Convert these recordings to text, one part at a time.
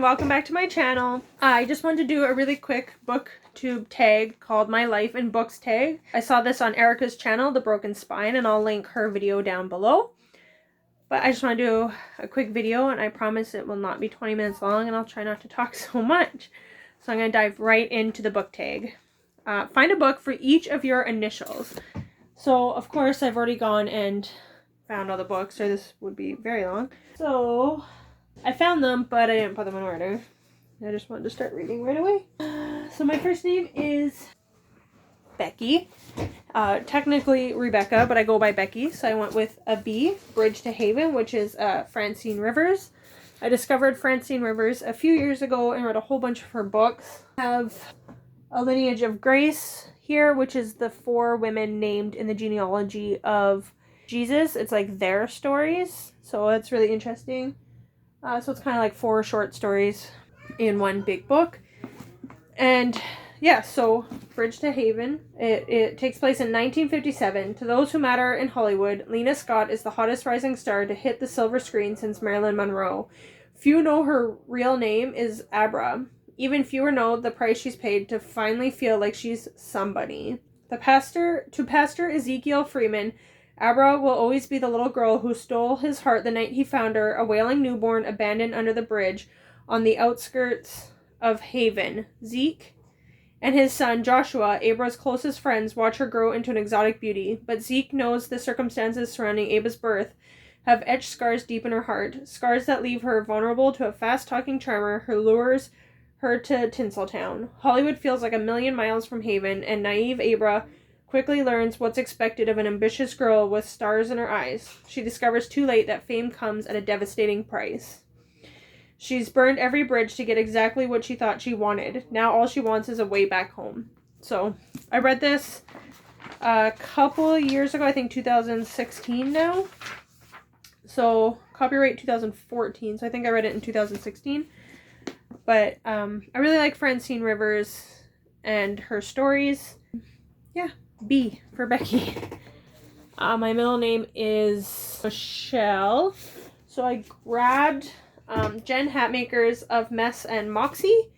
welcome back to my channel. I just wanted to do a really quick booktube tag called My Life in Books tag. I saw this on Erica's channel, The Broken Spine, and I'll link her video down below. But I just want to do a quick video, and I promise it will not be 20 minutes long, and I'll try not to talk so much. So I'm going to dive right into the book tag. Find a book for each of your initials. So, of course, I've already gone and found all the books, or this would be very long. So, I found them, but I didn't put them in order. I just wanted to start reading right away. So my first name is Becky. Technically Rebecca, but I go by Becky, so I went with a B, Bridge to Haven, which is Francine Rivers. I discovered Francine Rivers a few years ago and read a whole bunch of her books. I have A Lineage of Grace here, which is the 4 women named in the genealogy of Jesus. It's like their stories, so it's really interesting. So it's kind of like 4 short stories in one big book. And yeah, so Bridge to Haven, it takes place in 1957. To those who matter in Hollywood, Lena Scott is the hottest rising star to hit the silver screen since Marilyn Monroe. Few know her real name is Abra. Even fewer know the price she's paid to finally feel like she's somebody. To Pastor Ezekiel Freeman, Abra will always be the little girl who stole his heart the night he found her, a wailing newborn abandoned under the bridge on the outskirts of Haven. Zeke and his son Joshua, Abra's closest friends, watch her grow into an exotic beauty, but Zeke knows the circumstances surrounding Abra's birth have etched scars deep in her heart, scars that leave her vulnerable to a fast-talking charmer who lures her to Tinseltown. Hollywood feels like a million miles from Haven, and naive Abra quickly learns what's expected of an ambitious girl with stars in her eyes. She discovers too late that fame comes at a devastating price. She's burned every bridge to get exactly what she thought she wanted. Now all she wants is a way back home. So, I read this a couple of years ago, I think 2016 now. So, copyright 2014, so I think I read it in 2016. But, I really like Francine Rivers and her stories. Yeah. B for Becky. My middle name is Michelle. So I grabbed Jen Hatmaker's Of Mess and Moxie.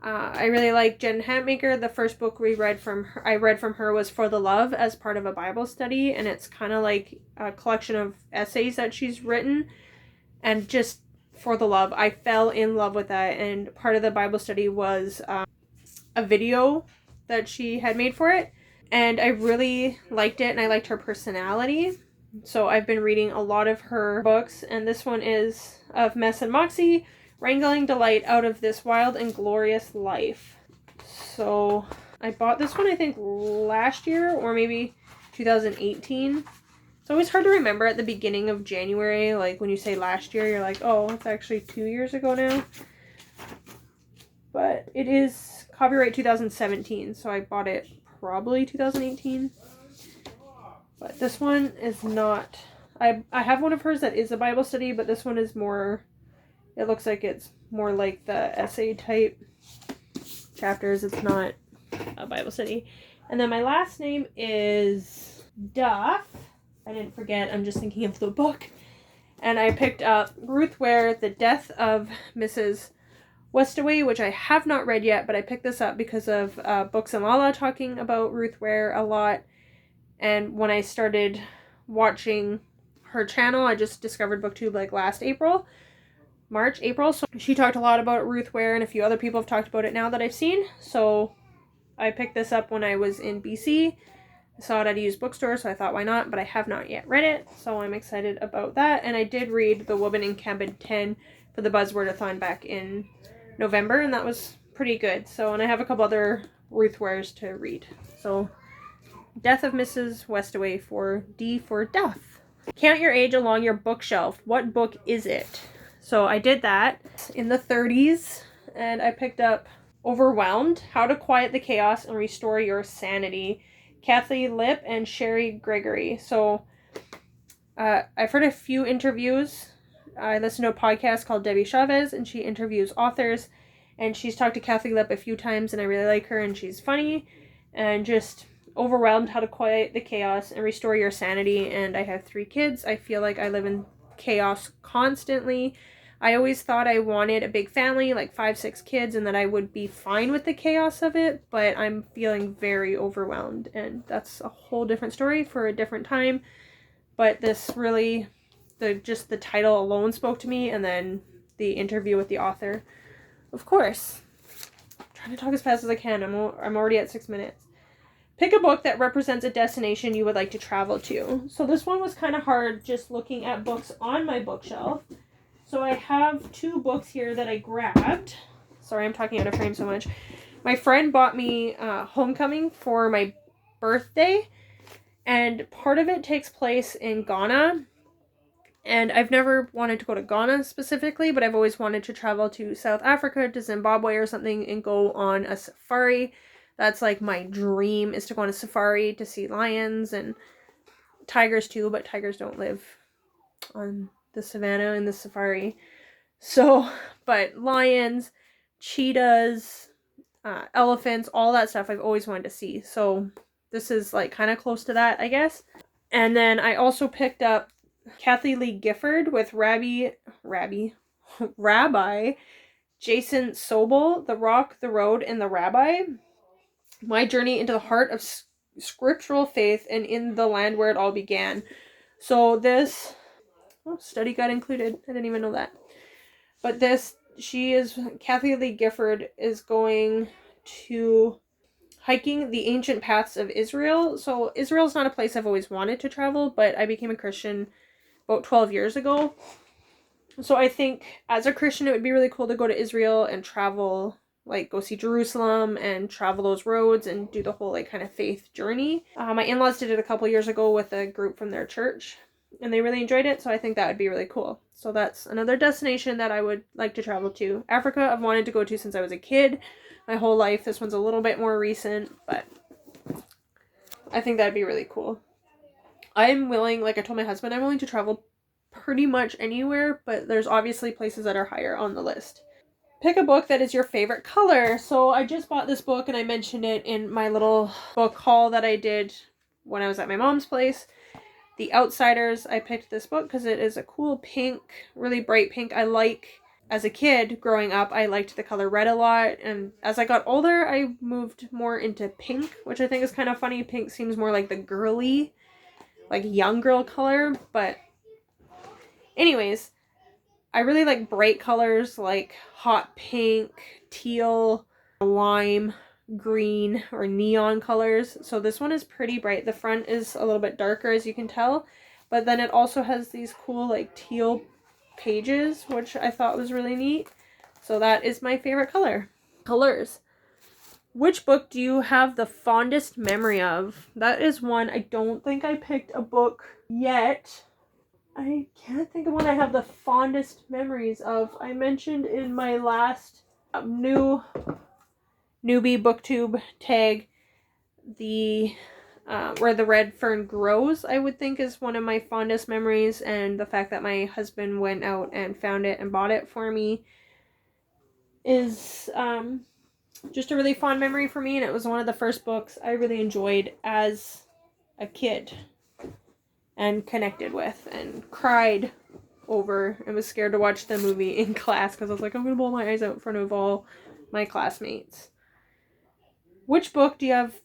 I really like Jen Hatmaker. The first book I read from her was For the Love as part of a Bible study, and it's kind of like a collection of essays that she's written, and just For the Love, I fell in love with that, and part of the Bible study was a video that she had made for it. And I really liked it, and I liked her personality. So I've been reading a lot of her books, and this one is Of Mess and Moxie, Wrangling Delight Out of This Wild and Glorious Life. So I bought this one, I think, last year, or maybe 2018. It's always hard to remember at the beginning of January, like when you say last year, you're like, oh, it's actually 2 years ago now. But it is copyright 2017, so I bought it probably 2018, but this one is not. I have one of hers that is a Bible study, but this one is more, it looks like it's more like the essay type chapters. It's not a Bible study. And then my last name is Duff. I didn't forget, I'm just thinking of the book. And I picked up Ruth Ware, The Death of Mrs. Westaway, which I have not read yet, but I picked this up because of Books and Lala talking about Ruth Ware a lot. And when I started watching her channel, I just discovered BookTube like last April. So she talked a lot about Ruth Ware, and a few other people have talked about it now that I've seen. So I picked this up when I was in BC. I saw it at a used bookstore, so I thought, why not? But I have not yet read it, so I'm excited about that. And I did read The Woman in Cabin 10 for the Buzzwordathon back in November, and that was pretty good. So, and I have a couple other Ruth Wares to read. So, Death of Mrs. Westaway for D for Duff. Count your age along your bookshelf. What book is it? So I did that in the 30s, and I picked up Overwhelmed, How to Quiet the Chaos and Restore Your Sanity. Kathy Lipp and Sherry Gregory. So I've heard a few interviews. I listened to a podcast called Debbie Chavez, and she interviews authors, and she's talked to Kathy Lipp a few times, and I really like her, and she's funny, and just Overwhelmed, How to Quiet the Chaos and Restore Your Sanity. And I have 3 kids. I feel like I live in chaos constantly. I always thought I wanted a big family, like 5, 6 kids, and that I would be fine with the chaos of it, but I'm feeling very overwhelmed, and that's a whole different story for a different time. But this really, just the title alone spoke to me, and then the interview with the author. Of course. I'm trying to talk as fast as I can. I'm already at 6 minutes. Pick a book that represents a destination you would like to travel to. So this one was kind of hard just looking at books on my bookshelf. So I have 2 books here that I grabbed. Sorry, I'm talking out of frame so much. My friend bought me Homecoming for my birthday, and part of it takes place in Ghana. And I've never wanted to go to Ghana specifically, but I've always wanted to travel to South Africa, to Zimbabwe or something, and go on a safari. That's like my dream, is to go on a safari to see lions and tigers too, but tigers don't live on the savannah in the safari. So, but lions, cheetahs, elephants, all that stuff I've always wanted to see. So this is like kind of close to that, I guess. And then I also picked up Kathy Lee Gifford with Rabbi Jason Sobel, The Rock, the Road, and the Rabbi. My journey into the heart of scriptural faith and in the land where it all began. So this, study guide included. I didn't even know that. But Kathy Lee Gifford is going to hiking the ancient paths of Israel. So Israel's not a place I've always wanted to travel, but I became a Christian about 12 years ago. So I think as a Christian, it would be really cool to go to Israel and travel, like go see Jerusalem and travel those roads and do the whole like kind of faith journey. My in-laws did it a couple years ago with a group from their church, and they really enjoyed it. So I think that would be really cool. So that's another destination that I would like to travel to. Africa, I've wanted to go to since I was a kid, my whole life. This one's a little bit more recent, but I think that'd be really cool. I'm willing, like I told my husband, I'm willing to travel pretty much anywhere, but there's obviously places that are higher on the list. Pick a book that is your favorite color. So I just bought this book, and I mentioned it in my little book haul that I did when I was at my mom's place. The Outsiders. I picked this book because it is a cool pink, really bright pink. As a kid growing up, I liked the color red a lot, and as I got older, I moved more into pink, which I think is kind of funny. Pink seems more like the girly, like young girl color, but anyways, I really like bright colors like hot pink, teal, lime, green, or neon colors. So this one is pretty bright. The front is a little bit darker, as you can tell, but then it also has these cool like teal pages, which I thought was really neat. So that is my favorite colors. Which book do you have the fondest memory of? That is one. I don't think I picked a book yet. I can't think of one I have the fondest memories of. I mentioned in my last newbie booktube tag the Where the Red Fern Grows, I would think is one of my fondest memories, and the fact that my husband went out and found it and bought it for me is just a really fond memory for me, and it was one of the first books I really enjoyed as a kid and connected with and cried over and was scared to watch the movie in class because I was like, I'm gonna bawl my eyes out in front of all my classmates. Which book did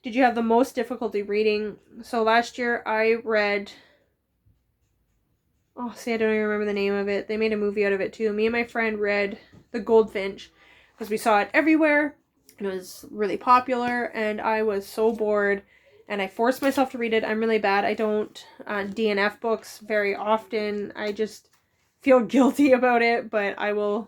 you have the most difficulty reading? So last year I read, I don't even remember the name of it. They made a movie out of it too. Me and my friend read The Goldfinch because we saw it everywhere. It was really popular and I was so bored. And I forced myself to read it. I'm really bad. I don't DNF books very often. I just feel guilty about it, but I will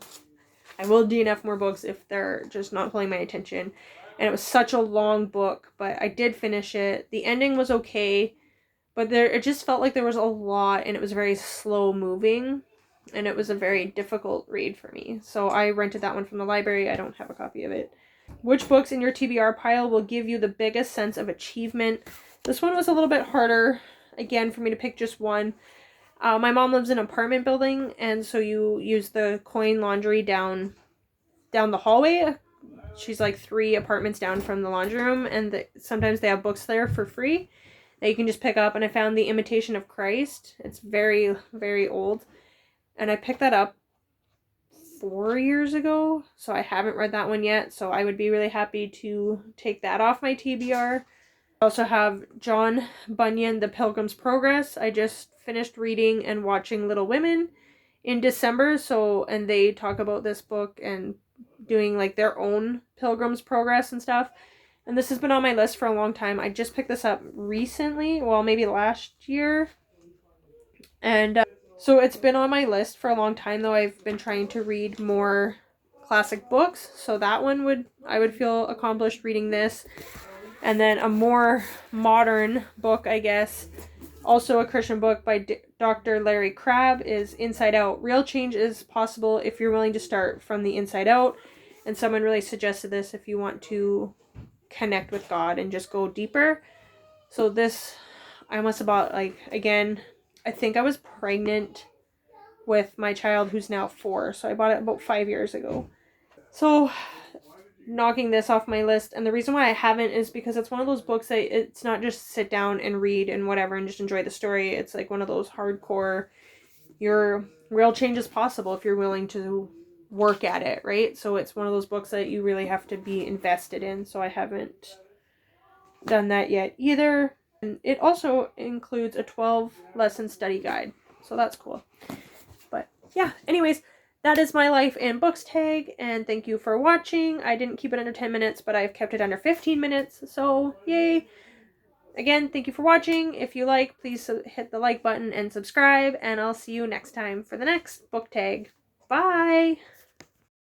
DNF more books if they're just not pulling my attention. And it was such a long book, but I did finish it. The ending was okay, but it just felt like there was a lot, and it was very slow moving, and it was a very difficult read for me. So I rented that one from the library. I don't have a copy of it. Which books in your TBR pile will give you the biggest sense of achievement? This one was a little bit harder, again, for me to pick just one. My mom lives in an apartment building, and so you use the coin laundry down the hallway. She's like 3 apartments down from the laundry room, and sometimes they have books there for free that you can just pick up, and I found The Imitation of Christ. It's very, very old, and I picked that up. 4 years ago, so I haven't read that one yet, so I would be really happy to take that off my TBR. I also have John Bunyan, The Pilgrim's Progress. I just finished reading and watching Little Women in December, and they talk about this book and doing like their own Pilgrim's Progress and stuff. And this has been on my list for a long time. I just picked this up recently, well, maybe last year. And so it's been on my list for a long time, though. I've been trying to read more classic books. So that one I would feel accomplished reading this. And then a more modern book, I guess, also a Christian book by Dr. Larry Crabb, is Inside Out. Real change is possible if you're willing to start from the inside out. And someone really suggested this if you want to connect with God and just go deeper. So this, I must have bought, like, again, I think I was pregnant with my child who's now 4. So I bought it about 5 years ago. So knocking this off my list, and the reason why I haven't is because it's one of those books that it's not just sit down and read and whatever and just enjoy the story. It's like one of those hardcore, your real change is possible if you're willing to work at it, right? So it's one of those books that you really have to be invested in. So I haven't done that yet either. And it also includes a 12 lesson study guide, so that's cool. But yeah, anyways, that is my life in books tag, and thank you for watching. I didn't keep it under 10 minutes, but I've kept it under 15 minutes, so yay. Again, thank you for watching. If you like, please hit the like button and subscribe, and I'll see you next time for the next book tag. Bye!